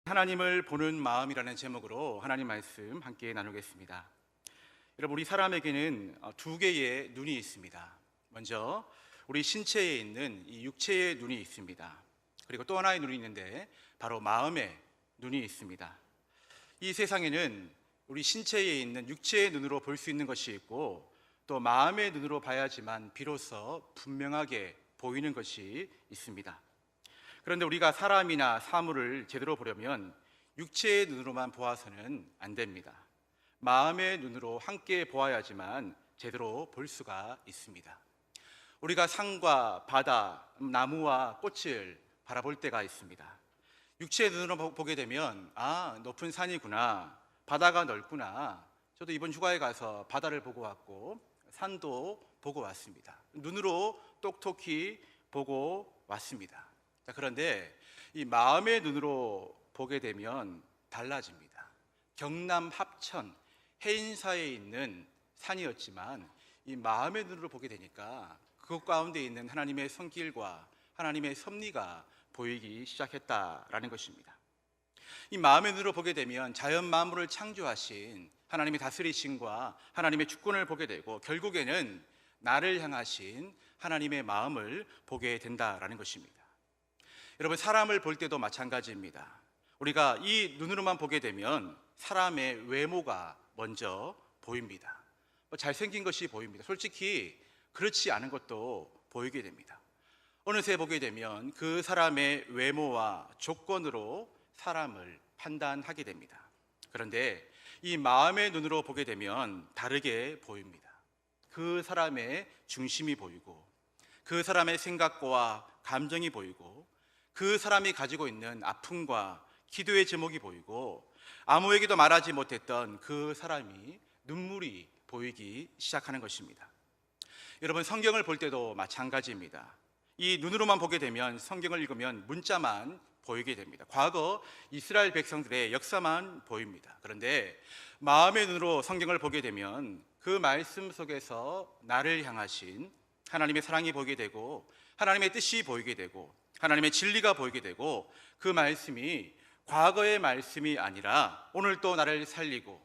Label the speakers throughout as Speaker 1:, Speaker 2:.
Speaker 1: 하나님을 보는 마음이라는 제목으로 하나님 말씀 함께 나누겠습니다. 여러분, 우리 사람에게는 두 개의 눈이 있습니다. 먼저 우리 신체에 있는 이 육체의 눈이 있습니다. 그리고 또 하나의 눈이 있는데 바로 마음의 눈이 있습니다. 이 세상에는 우리 신체에 있는 육체의 눈으로 볼 수 있는 것이 있고 또 마음의 눈으로 봐야지만 비로소 분명하게 보이는 것이 있습니다. 그런데 우리가 사람이나 사물을 제대로 보려면 육체의 눈으로만 보아서는 안 됩니다. 마음의 눈으로 함께 보아야지만 제대로 볼 수가 있습니다. 우리가 산과 바다, 나무와 꽃을 바라볼 때가 있습니다. 육체의 눈으로 보게 되면 높은 산이구나, 바다가 넓구나, 저도 이번 휴가에 가서 바다를 보고 왔고 산도 보고 왔습니다. 눈으로 똑똑히 보고 왔습니다. 그런데 이 마음의 눈으로 보게 되면 달라집니다. 경남 합천 해인사에 있는 산이었지만 이 마음의 눈으로 보게 되니까 그것 가운데 있는 하나님의 손길과 하나님의 섭리가 보이기 시작했다라는 것입니다. 이 마음의 눈으로 보게 되면 자연 만물을 창조하신 하나님의 다스리심과 하나님의 주권을 보게 되고 결국에는 나를 향하신 하나님의 마음을 보게 된다라는 것입니다. 여러분, 사람을 볼 때도 마찬가지입니다. 우리가 이 눈으로만 보게 되면 사람의 외모가 먼저 보입니다. 잘생긴 것이 보입니다. 솔직히 그렇지 않은 것도 보이게 됩니다. 어느새 보게 되면 그 사람의 외모와 조건으로 사람을 판단하게 됩니다. 그런데 이 마음의 눈으로 보게 되면 다르게 보입니다. 그 사람의 중심이 보이고 그 사람의 생각과 감정이 보이고 그 사람이 가지고 있는 아픔과 기도의 제목이 보이고 아무에게도 말하지 못했던 그 사람이 눈물이 보이기 시작하는 것입니다. 여러분, 성경을 볼 때도 마찬가지입니다. 이 눈으로만 보게 되면 성경을 읽으면 문자만 보이게 됩니다. 과거 이스라엘 백성들의 역사만 보입니다. 그런데 마음의 눈으로 성경을 보게 되면 그 말씀 속에서 나를 향하신 하나님의 사랑이 보이게 되고 하나님의 뜻이 보이게 되고 하나님의 진리가 보이게 되고 그 말씀이 과거의 말씀이 아니라 오늘 또 나를 살리고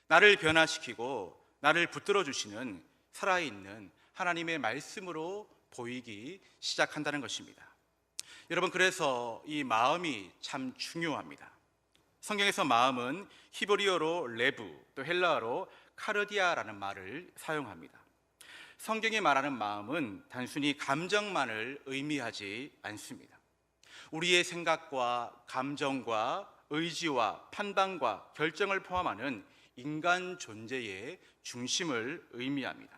Speaker 1: 나를 변화시키고 나를 붙들어 주시는 살아있는 하나님의 말씀으로 보이기 시작한다는 것입니다. 여러분, 그래서 이 마음이 참 중요합니다. 성경에서 마음은 히브리어로 레브, 또 헬라어로 카르디아라는 말을 사용합니다. 성경이 말하는 마음은 단순히 감정만을 의미하지 않습니다. 우리의 생각과 감정과 의지와 판단과 결정을 포함하는 인간 존재의 중심을 의미합니다.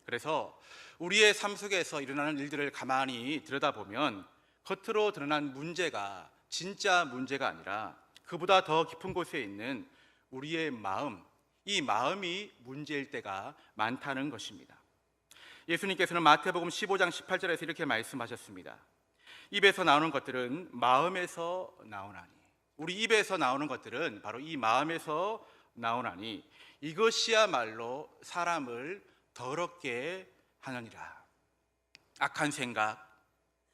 Speaker 1: 그래서 우리의 삶 속에서 일어나는 일들을 가만히 들여다보면 겉으로 드러난 문제가 진짜 문제가 아니라 그보다 더 깊은 곳에 있는 우리의 마음, 이 마음이 문제일 때가 많다는 것입니다. 예수님께서는 마태복음 15장 18절에서 이렇게 말씀하셨습니다. 입에서 나오는 것들은 마음에서 나오나니, 우리 입에서 나오는 것들은 바로 이 마음에서 나오나니 이것이야말로 사람을 더럽게 하느니라. 악한 생각,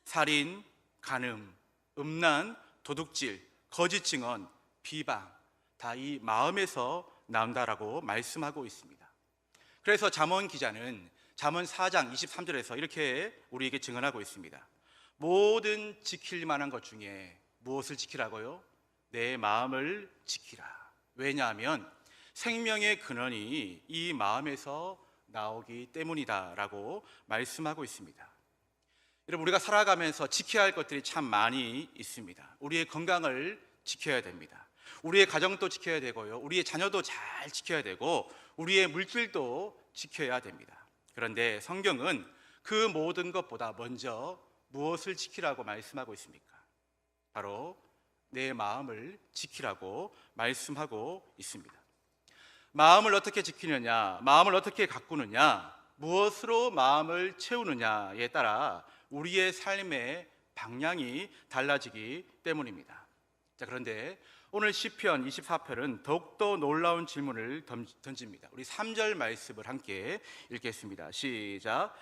Speaker 1: 살인, 간음, 음란, 도둑질, 거짓 증언, 비방, 다 이 마음에서 나온다라고 말씀하고 있습니다. 그래서 잠언 기자는 잠언 4장 23절에서 이렇게 우리에게 증언하고 있습니다. 모든 지킬 만한 것 중에 무엇을 지키라고요? 내 마음을 지키라. 왜냐하면 생명의 근원이 이 마음에서 나오기 때문이다 라고 말씀하고 있습니다. 여러분, 우리가 살아가면서 지켜야 할 것들이 참 많이 있습니다. 우리의 건강을 지켜야 됩니다. 우리의 가정도 지켜야 되고요, 우리의 자녀도 잘 지켜야 되고 우리의 물질도 지켜야 됩니다. 그런데 성경은 그 모든 것보다 먼저 무엇을 지키라고 말씀하고 있습니까? 바로 내 마음을 지키라고 말씀하고 있습니다. 마음을 어떻게 지키느냐, 마음을 어떻게 가꾸느냐, 무엇으로 마음을 채우느냐에 따라 우리의 삶의 방향이 달라지기 때문입니다. 그런데 오늘 시편 24편은 더욱더 놀라운 질문을 던집니다. 우리 3절 말씀을 함께 읽겠습니다. 시작.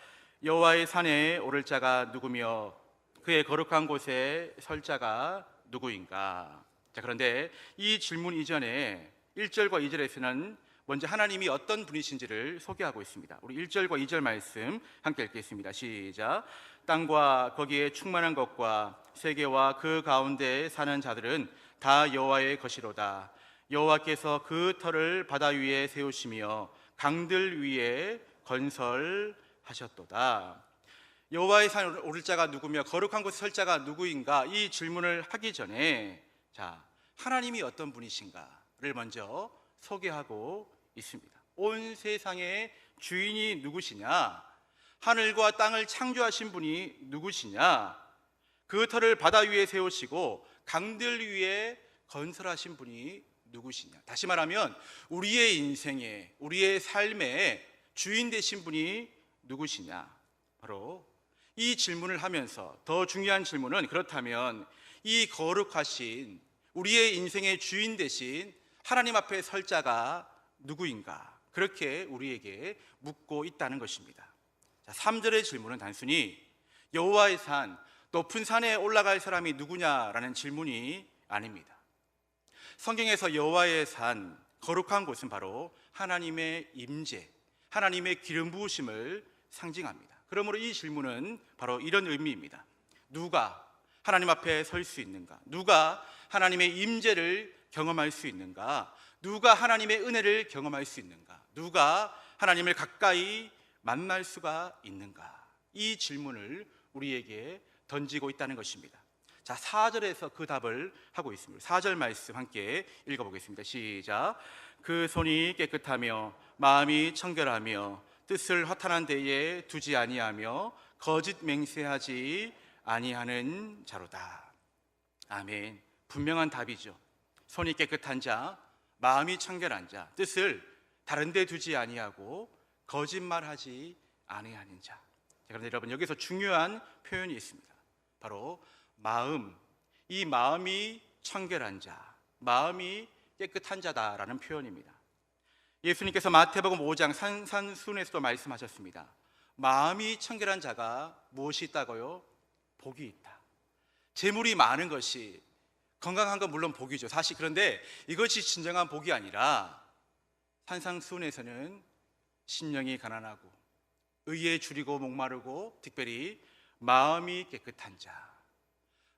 Speaker 1: 여호와의 산에 오를 자가 누구며 그의 거룩한 곳에 설 자가 누구인가? 자, 그런데 이 질문 이전에 1절과 2절에서는 먼저 하나님이 어떤 분이신지를 소개하고 있습니다. 우리 1절과 2절 말씀 함께 읽겠습니다. 시작. 땅과 거기에 충만한 것과 세계와 그 가운데 사는 자들은 다 여호와의 것이로다. 여호와께서 그 터를 바다 위에 세우시며 강들 위에 건설하셨도다. 여호와의 산 오를 자가 누구며 거룩한 곳에 설 자가 누구인가? 이 질문을 하기 전에 자, 하나님이 어떤 분이신가를 먼저 소개하고 있습니다. 온 세상의 주인이 누구시냐? 하늘과 땅을 창조하신 분이 누구시냐? 그 터를 바다 위에 세우시고 강들 위에 건설하신 분이 누구시냐? 다시 말하면 우리의 인생에, 우리의 삶에 주인 되신 분이 누구시냐? 바로 이 질문을 하면서 더 중요한 질문은, 그렇다면 이 거룩하신 우리의 인생의 주인 되신 하나님 앞에 설 자가 누구인가? 그렇게 우리에게 묻고 있다는 것입니다. 자, 3절의 질문은 단순히 여호와의 산, 높은 산에 올라갈 사람이 누구냐라는 질문이 아닙니다. 성경에서 여호와의 산, 거룩한 곳은 바로 하나님의 임재, 하나님의 기름 부으심을 상징합니다. 그러므로 이 질문은 바로 이런 의미입니다. 누가 하나님 앞에 설 수 있는가? 누가 하나님의 임재를 경험할 수 있는가? 누가 하나님의 은혜를 경험할 수 있는가? 누가 하나님을 가까이 만날 수가 있는가? 이 질문을 우리에게 던지고 있다는 것입니다. 자, 4절에서 그 답을 하고 있습니다. 4절 말씀 함께 읽어보겠습니다. 시작. 그 손이 깨끗하며 마음이 청결하며 뜻을 허탄한 데에 두지 아니하며 거짓 맹세하지 아니하는 자로다. 아멘. 분명한 답이죠. 손이 깨끗한 자, 마음이 청결한 자, 뜻을 다른 데 두지 아니하고 거짓말하지 아니하는 자. 그런데 여러분, 여기서 중요한 표현이 있습니다. 바로 마음, 이 마음이 청결한 자, 마음이 깨끗한 자다라는 표현입니다. 예수님께서 마태복음 5장 산상수훈에서도 말씀하셨습니다. 마음이 청결한 자가 무엇이 있다고요? 복이 있다. 재물이 많은 것이, 건강한 건 물론 복이죠. 사실 그런데 이것이 진정한 복이 아니라 산상수훈에서는 심령이 가난하고 의에 줄이고 목마르고 특별히 마음이 깨끗한 자,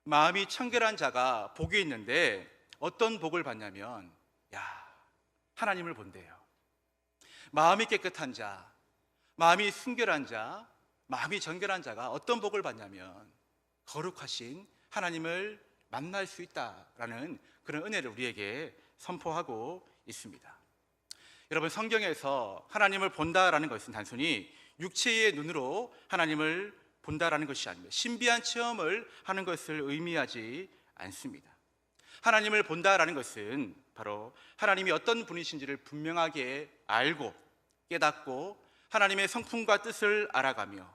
Speaker 1: 마음이 청결한 자가 복이 있는데 어떤 복을 받냐면 하나님을 본대요. 마음이 깨끗한 자, 마음이 순결한 자, 마음이 정결한 자가 어떤 복을 받냐면 거룩하신 하나님을 만날 수 있다라는 그런 은혜를 우리에게 선포하고 있습니다. 여러분, 성경에서 하나님을 본다라는 것은 단순히 육체의 눈으로 하나님을 본다라는 것이 아닙니다. 신비한 체험을 하는 것을 의미하지 않습니다. 하나님을 본다라는 것은 바로 하나님이 어떤 분이신지를 분명하게 알고 깨닫고 하나님의 성품과 뜻을 알아가며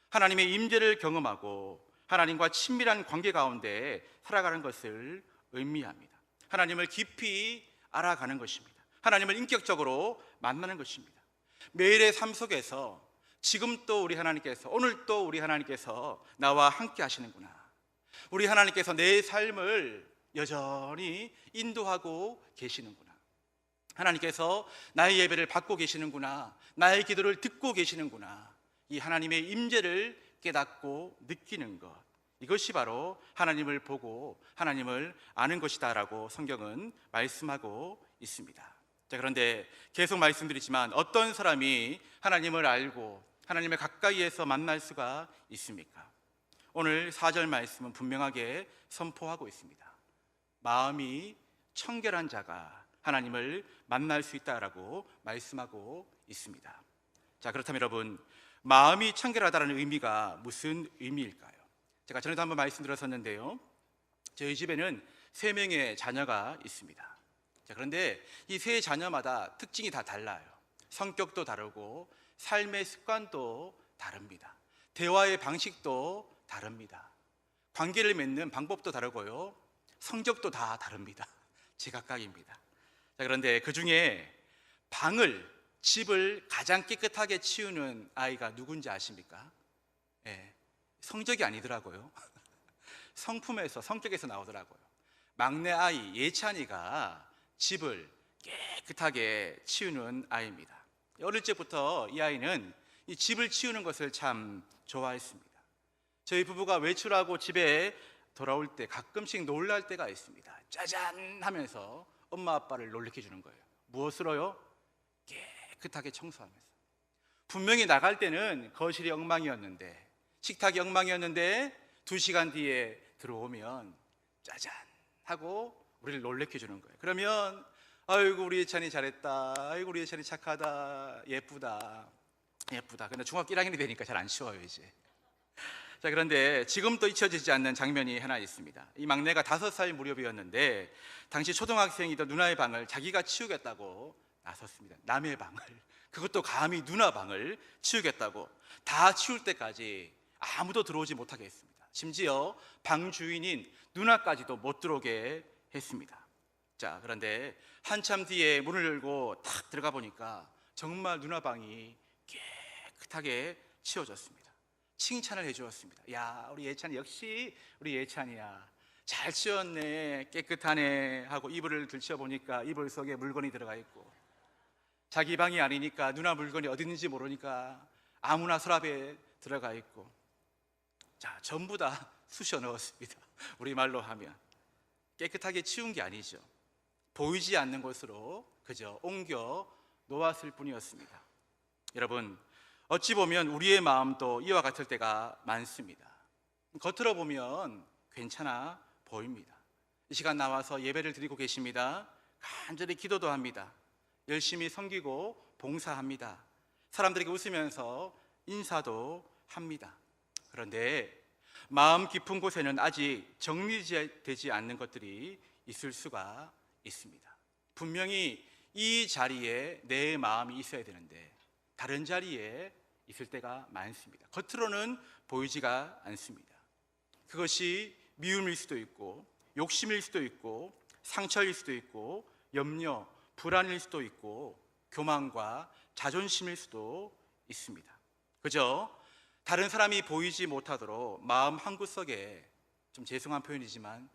Speaker 1: 하나님의 임재를 경험하고 하나님과 친밀한 관계 가운데 살아가는 것을 의미합니다. 하나님을 깊이 알아가는 것입니다. 하나님을 인격적으로 만나는 것입니다. 매일의 삶 속에서 지금 또 우리 하나님께서, 오늘 또 우리 하나님께서 나와 함께 하시는구나. 우리 하나님께서 내 삶을 여전히 인도하고 계시는구나. 하나님께서 나의 예배를 받고 계시는구나. 나의 기도를 듣고 계시는구나. 이 하나님의 임재를 깨닫고 느끼는 것, 이것이 바로 하나님을 보고 하나님을 아는 것이다라고 성경은 말씀하고 있습니다. 자, 그런데 계속 말씀드리지만 어떤 사람이 하나님을 알고 하나님을 가까이에서 만날 수가 있습니까? 오늘 4절 말씀은 분명하게 선포하고 있습니다. 마음이 청결한 자가 하나님을 만날 수 있다라고 말씀하고 있습니다. 자, 그렇다면 여러분, 마음이 청결하다는 의미가 무슨 의미일까요? 제가 전에도 한번 말씀드렸었는데요, 저희 집에는 3명의 자녀가 있습니다. 자, 그런데 이 3 자녀마다 특징이 다 달라요. 성격도 다르고 삶의 습관도 다릅니다. 대화의 방식도 다릅니다. 관계를 맺는 방법도 다르고요, 성격도 다 다릅니다. 제각각입니다. 자, 그런데 그 중에 집을 가장 깨끗하게 치우는 아이가 누군지 아십니까? 성적이 아니더라고요. 성품에서, 성격에서 나오더라고요. 막내 아이 예찬이가 집을 깨끗하게 치우는 아이입니다. 어릴 적부터 이 아이는 이 집을 치우는 것을 참 좋아했습니다. 저희 부부가 외출하고 집에 돌아올 때 가끔씩 놀랄 때가 있습니다. 짜잔 하면서 엄마 아빠를 놀래켜 주는 거예요. 무엇으로요? 깨끗하게 청소하면서. 분명히 나갈 때는 거실이 엉망이었는데, 식탁이 엉망이었는데 2시간 뒤에 들어오면 짜잔 하고 우리를 놀래켜 주는 거예요. 그러면 아이고 우리 예찬이 잘했다, 아이고 우리 예찬이 착하다, 예쁘다. 근데 중학교 1학년이 되니까 잘 안 치워요 이제. 자, 그런데 지금도 잊혀지지 않는 장면이 하나 있습니다. 이 막내가 5살 무렵이었는데 당시 초등학생이던 누나의 방을 자기가 치우겠다고 나섰습니다. 남의 방을, 그것도 감히 누나 방을 치우겠다고 다 치울 때까지 아무도 들어오지 못하게 했습니다. 심지어 방 주인인 누나까지도 못 들어오게 했습니다. 자, 그런데 한참 뒤에 문을 열고 탁 들어가 보니까 정말 누나 방이 깨끗하게 치워졌습니다. 칭찬을 해주었습니다. 야, 우리 예찬이 역시 우리 예찬이야, 잘 치웠네, 깨끗하네 하고 이불을 들쳐 보니까 이불 속에 물건이 들어가 있고, 자기 방이 아니니까 누나 물건이 어디 있는지 모르니까 아무나 서랍에 들어가 있고, 자, 전부 다 쑤셔 넣었습니다. 우리말로 하면 깨끗하게 치운 게 아니죠. 보이지 않는 곳으로 그저 옮겨 놓았을 뿐이었습니다. 여러분, 어찌 보면 우리의 마음도 이와 같을 때가 많습니다. 겉으로 보면 괜찮아 보입니다. 이 시간 나와서 예배를 드리고 계십니다. 간절히 기도도 합니다. 열심히 섬기고 봉사합니다. 사람들에게 웃으면서 인사도 합니다. 그런데 마음 깊은 곳에는 아직 정리되지 않는 것들이 있을 수가 있습니다. 분명히 이 자리에 내 마음이 있어야 되는데 다른 자리에 있을 때가 많습니다. 겉으로는 보이지가 않습니다. 그것이 미움일 수도 있고, 욕심일 수도 있고, 상처일 수도 있고, 염려, 불안일 수도 있고, 교만과 자존심일 수도 있습니다. 그저 다른 사람이 보이지 못하도록 마음 한구석에, 좀 죄송한 표현이지만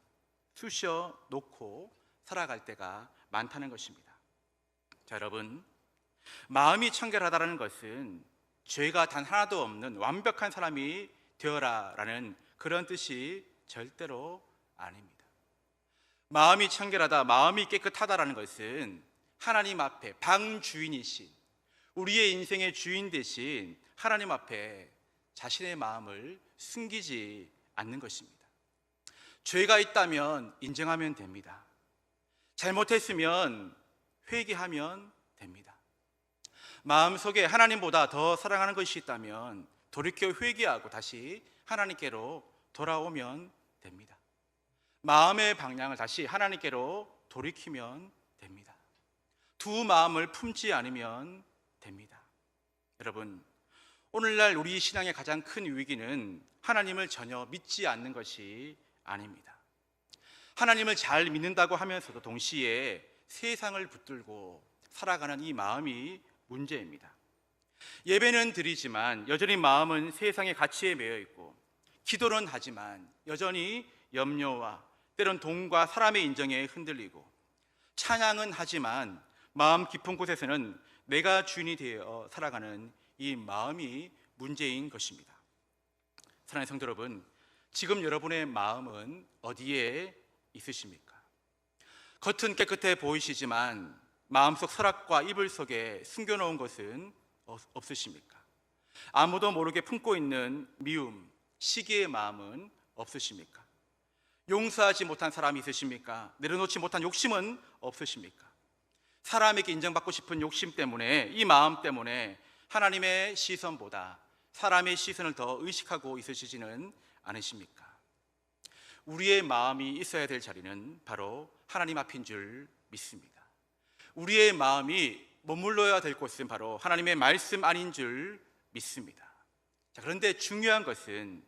Speaker 1: 쑤셔 놓고 살아갈 때가 많다는 것입니다. 자, 여러분, 마음이 청결하다는 것은 죄가 단 하나도 없는 완벽한 사람이 되어라라는 그런 뜻이 절대로 아닙니다. 마음이 청결하다, 마음이 깨끗하다라는 것은 하나님 앞에 방 주인이신, 우리의 인생의 주인 대신 하나님 앞에 자신의 마음을 숨기지 않는 것입니다. 죄가 있다면 인정하면 됩니다. 잘못했으면 회개하면 됩니다. 마음속에 하나님보다 더 사랑하는 것이 있다면 돌이켜 회개하고 다시 하나님께로 돌아오면 됩니다. 마음의 방향을 다시 하나님께로 돌이키면 됩니다. 두 마음을 품지 않으면 됩니다. 여러분, 오늘날 우리 신앙의 가장 큰 위기는 하나님을 전혀 믿지 않는 것이 아닙니다. 하나님을 잘 믿는다고 하면서도 동시에 세상을 붙들고 살아가는 이 마음이 문제입니다. 예배는 드리지만 여전히 마음은 세상의 가치에 매여 있고, 기도는 하지만 여전히 염려와 때론 돈과 사람의 인정에 흔들리고, 찬양은 하지만 마음 깊은 곳에서는 내가 주인이 되어 살아가는 이 마음이 문제인 것입니다. 사랑하는 성도 여러분, 지금 여러분의 마음은 어디에 있으십니까? 겉은 깨끗해 보이시지만 마음속 서랍과 이불 속에 숨겨놓은 것은 없으십니까? 아무도 모르게 품고 있는 미움, 시기의 마음은 없으십니까? 용서하지 못한 사람이 있으십니까? 내려놓지 못한 욕심은 없으십니까? 사람에게 인정받고 싶은 욕심 때문에, 이 마음 때문에 하나님의 시선보다 사람의 시선을 더 의식하고 있으시지는 않으십니까? 우리의 마음이 있어야 될 자리는 바로 하나님 앞인 줄 믿습니다. 우리의 마음이 머물러야 될 곳은 바로 하나님의 말씀 안인 줄 믿습니다. 자, 그런데 중요한 것은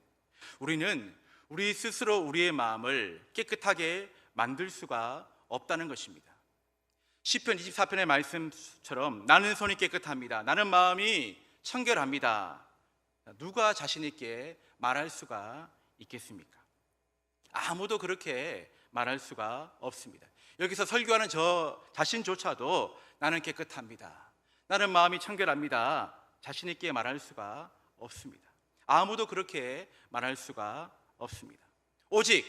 Speaker 1: 우리는 우리 스스로 우리의 마음을 깨끗하게 만들 수가 없다는 것입니다. 시편 24편의 말씀처럼 나는 손이 깨끗합니다, 나는 마음이 청결합니다, 누가 자신 있게 말할 수가 있겠습니까? 아무도 그렇게 말할 수가 없습니다. 여기서 설교하는 저 자신조차도 나는 깨끗합니다, 나는 마음이 청결합니다, 자신 있게 말할 수가 없습니다. 아무도 그렇게 말할 수가 없습니다. 오직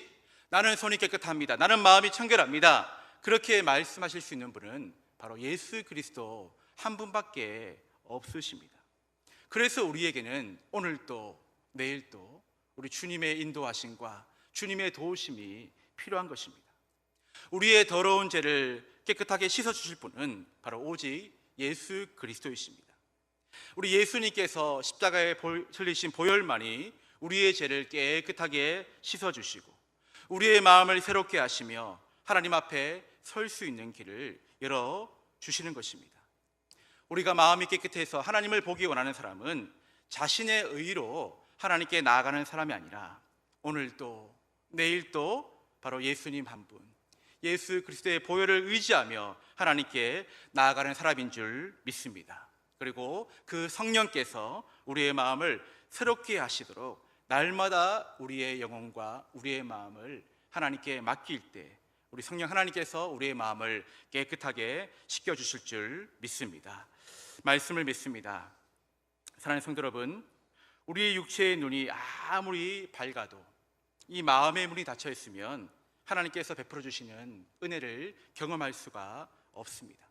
Speaker 1: 나는 손이 깨끗합니다, 나는 마음이 청결합니다, 그렇게 말씀하실 수 있는 분은 바로 예수 그리스도 한 분밖에 없으십니다. 그래서 우리에게는 오늘도 내일도 우리 주님의 인도하심과 주님의 도우심이 필요한 것입니다. 우리의 더러운 죄를 깨끗하게 씻어주실 분은 바로 오직 예수 그리스도이십니다. 우리 예수님께서 십자가에 흘리신 보혈만이 우리의 죄를 깨끗하게 씻어주시고 우리의 마음을 새롭게 하시며 하나님 앞에 설 수 있는 길을 열어주시는 것입니다. 우리가 마음이 깨끗해서 하나님을 보기 원하는 사람은 자신의 의로 하나님께 나아가는 사람이 아니라 오늘도 내일도 바로 예수님 한 분, 예수 그리스도의 보혈을 의지하며 하나님께 나아가는 사람인 줄 믿습니다. 그리고 그 성령께서 우리의 마음을 새롭게 하시도록 날마다 우리의 영혼과 우리의 마음을 하나님께 맡길 때 우리 성령 하나님께서 우리의 마음을 깨끗하게 씻겨주실 줄 믿습니다. 말씀을 믿습니다. 사랑하는 성도 여러분, 우리의 육체의 눈이 아무리 밝아도 이 마음의 문이 닫혀 있으면 하나님께서 베풀어 주시는 은혜를 경험할 수가 없습니다.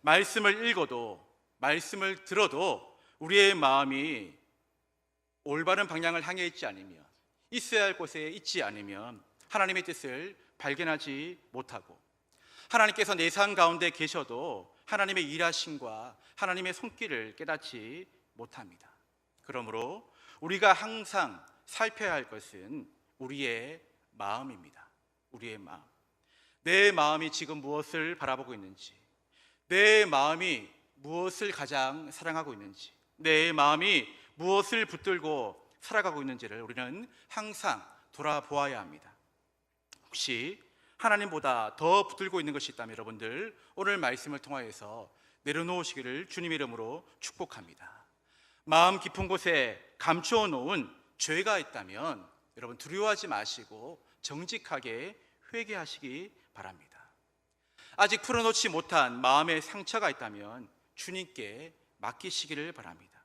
Speaker 1: 말씀을 읽어도 말씀을 들어도 우리의 마음이 올바른 방향을 향해 있지 않으면, 있어야 할 곳에 있지 않으면 하나님의 뜻을 발견하지 못하고 하나님께서 내 삶 가운데 계셔도 하나님의 일하심과 하나님의 손길을 깨닫지 못합니다. 그러므로 우리가 항상 살펴야 할 것은 우리의 마음입니다. 우리의 마음. 내 마음이 지금 무엇을 바라보고 있는지, 내 마음이 무엇을 가장 사랑하고 있는지, 내 마음이 무엇을 붙들고 살아가고 있는지를 우리는 항상 돌아보아야 합니다. 혹시 하나님보다 더 붙들고 있는 것이 있다면 여러분들 오늘 말씀을 통하여서 내려놓으시기를 주님의 이름으로 축복합니다. 마음 깊은 곳에 감추어 놓은 죄가 있다면 여러분 두려워하지 마시고 정직하게 회개하시기 바랍니다. 아직 풀어놓지 못한 마음의 상처가 있다면 주님께 맡기시기를 바랍니다.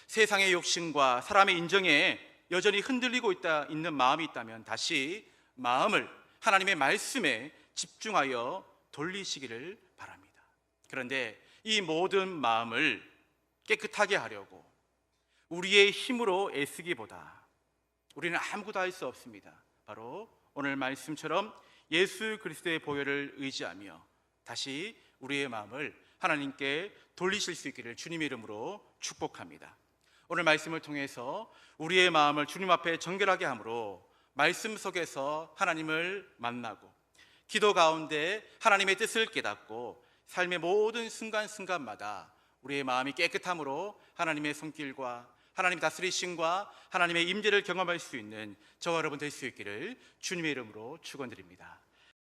Speaker 1: 세상의 욕심과 사람의 인정에 여전히 흔들리고 있는 마음이 있다면 다시 마음을 하나님의 말씀에 집중하여 돌리시기를 바랍니다. 그런데 이 모든 마음을 깨끗하게 하려고 우리의 힘으로 애쓰기보다 우리는 아무것도 할 수 없습니다. 바로 오늘 말씀처럼 예수 그리스도의 보혈을 의지하며 다시 우리의 마음을 하나님께 돌리실 수 있기를 주님의 이름으로 축복합니다. 오늘 말씀을 통해서 우리의 마음을 주님 앞에 정결하게 함으로 말씀 속에서 하나님을 만나고 기도 가운데 하나님의 뜻을 깨닫고 삶의 모든 순간순간마다 우리의 마음이 깨끗함으로 하나님의 손길과 하나님의 다스리심과 하나님의 임재를 경험할 수 있는 저와 여러분 될 수 있기를 주님의 이름으로 축원드립니다.